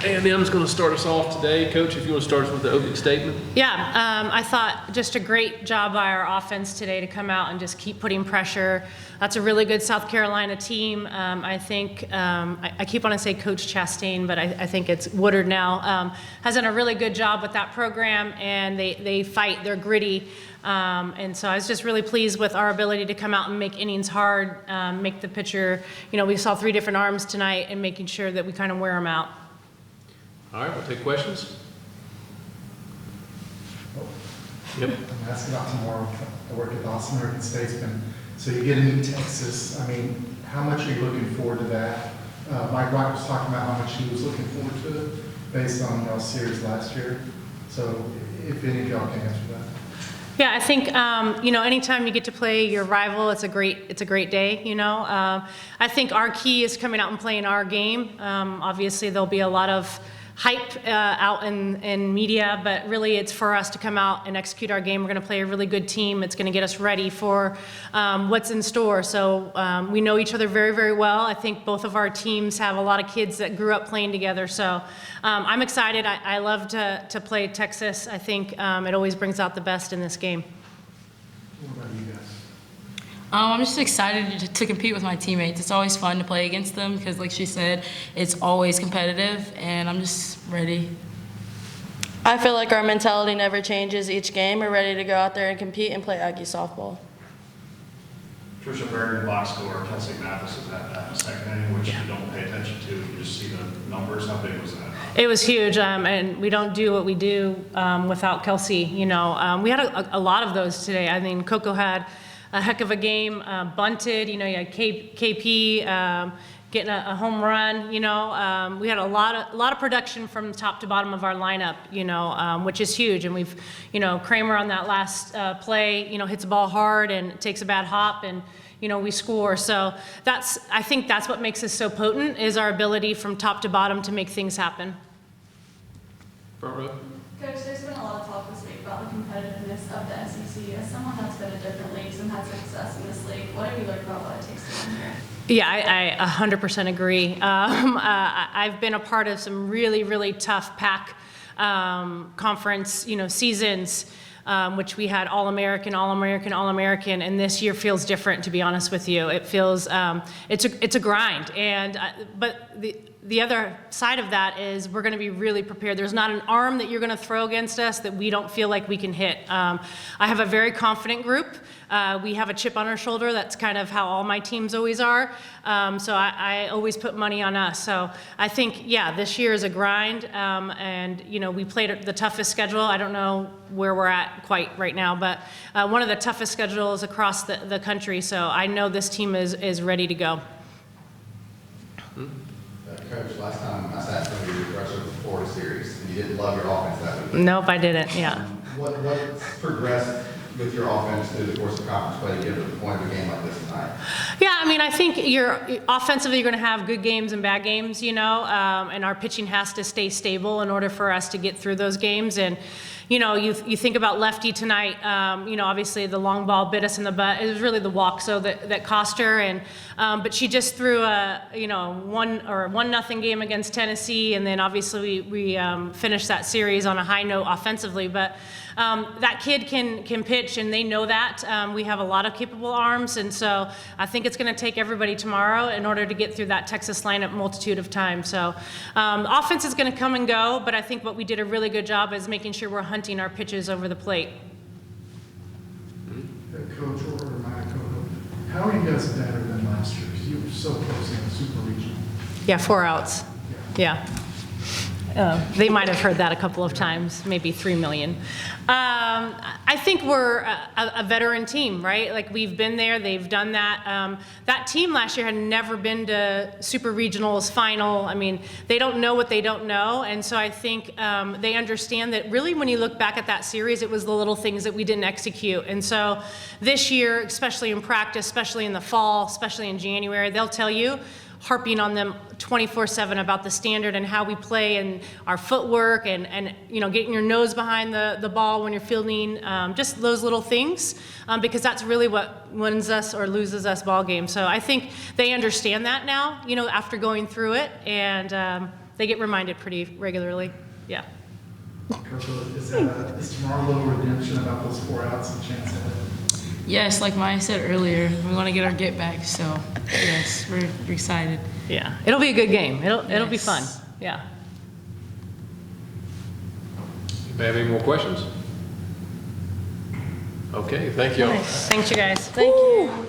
A&M's going to start us off today. Coach, if you want to start us with the opening statement. Yeah, I thought just a great job by our offense today to come out and just keep putting pressure. That's a really good South Carolina team. I think, I keep wanting to say Coach Chastain, but I think it's Woodard now, has done a really good job with that program, and they fight, they're gritty. And so I was just really pleased with our ability to come out and make innings hard, make the pitcher, we saw 3 different arms tonight, and making sure that we kind of wear them out. All right, we'll take questions. Yep. I'm asking about tomorrow. I work at the Austin American Statesman. So you get into Texas. I mean, how much are you looking forward to that? Mike White was talking about how much he was looking forward to it based on y'all's series last year. So if any of y'all can answer that. Yeah, I think anytime you get to play your rival, it's a great day. I think our key is coming out and playing our game. Obviously, there'll be a lot of hype out in media, but really it's for us to come out and execute our game. We're going to play a really good team. It's going to get us ready for what's in store. So we know each other very, very well. I think both of our teams have a lot of kids that grew up playing together. So I'm excited. I love to play Texas. I think it always brings out the best in this game. What about you guys? I'm just excited to compete with my teammates. It's always fun to play against them because, like she said, it's always competitive, and I'm just ready. I feel like our mentality never changes each game. We're ready to go out there and compete and play Aggie softball. Trisha, very box score, Kelsey Mathis is at that second inning, which you don't pay attention to. You just see the numbers. How big was that? It was huge, and we don't do what we do without Kelsey. We had a lot of those today. I mean, Koko had a heck of a game, bunted, you had KP getting a home run, we had a lot of production from top to bottom of our lineup, which is huge. And we've, Kramer on that last play, hits the ball hard and takes a bad hop, and, we score. So I think that's what makes us so potent, is our ability from top to bottom to make things happen. Front row. Coach, there's been a lot of talk this week about the competitiveness of the SEC. As someone that's been in different leagues and had success in this league, what have you learned about what it takes to win here? Yeah, I 100% agree. I've been a part of some really, really tough PAC conference, seasons, which we had All-American, All-American, All-American, and this year feels different, to be honest with you. It feels, it's a grind, but the other side of that is we're going to be really prepared. There's not an arm that you're going to throw against us that we don't feel like we can hit. I have a very confident group. We have a chip on our shoulder. That's kind of how all my teams always are. So I always put money on us. So I think, this year is a grind. And, we played the toughest schedule. I don't know where we're at quite right now, but one of the toughest schedules across the country. So I know this team is ready to go. Coach, last time I sat some of you rush over the Florida series, and you didn't love your offense that week. Nope, I didn't, yeah. What's progressed with your offense through the course of conference play to get to the point of a game like this tonight? Yeah, I mean, I think offensively you're going to have good games and bad games, and our pitching has to stay stable in order for us to get through those games. And you think about Lefty tonight, obviously the long ball bit us in the butt. It was really the walk that cost her, but she just threw a 1-0 game against Tennessee, and then obviously we finished that series on a high note offensively. But that kid can pitch, and they know that. We have a lot of capable arms, and so I think it's going to take everybody tomorrow in order to get through that Texas lineup multitude of times. So offense is going to come and go, but I think what we did a really good job is making sure we're hunting our pitches over the plate. Coach or Mike Koko, how are you guys better than last year? Because you were so close in the super regional. Yeah, 4 outs. Yeah. They might have heard that a couple of times, maybe 3 million. I think we're a veteran team, right? Like, we've been there, they've done that. That team last year had never been to Super Regionals final. I mean, they don't know what they don't know, and so I think they understand that really when you look back at that series, it was the little things that we didn't execute. And so this year, especially in practice, especially in the fall, especially in January, they'll tell you, harping on them 24/7 about the standard and how we play and our footwork and getting your nose behind the ball when you're fielding, just those little things, because that's really what wins us or loses us ball games. So I think they understand that now, after going through it, and they get reminded pretty regularly. Yeah. Koko, is tomorrow a little redemption about those 4 outs and chance at it? Yes, like Maya said earlier, we want to get our get back. So yes, we're excited. Yeah. It'll be a good game. It'll be Yes. fun. Yeah. Anybody have any more questions? Okay, thank you all. Thanks, you guys. Thank you.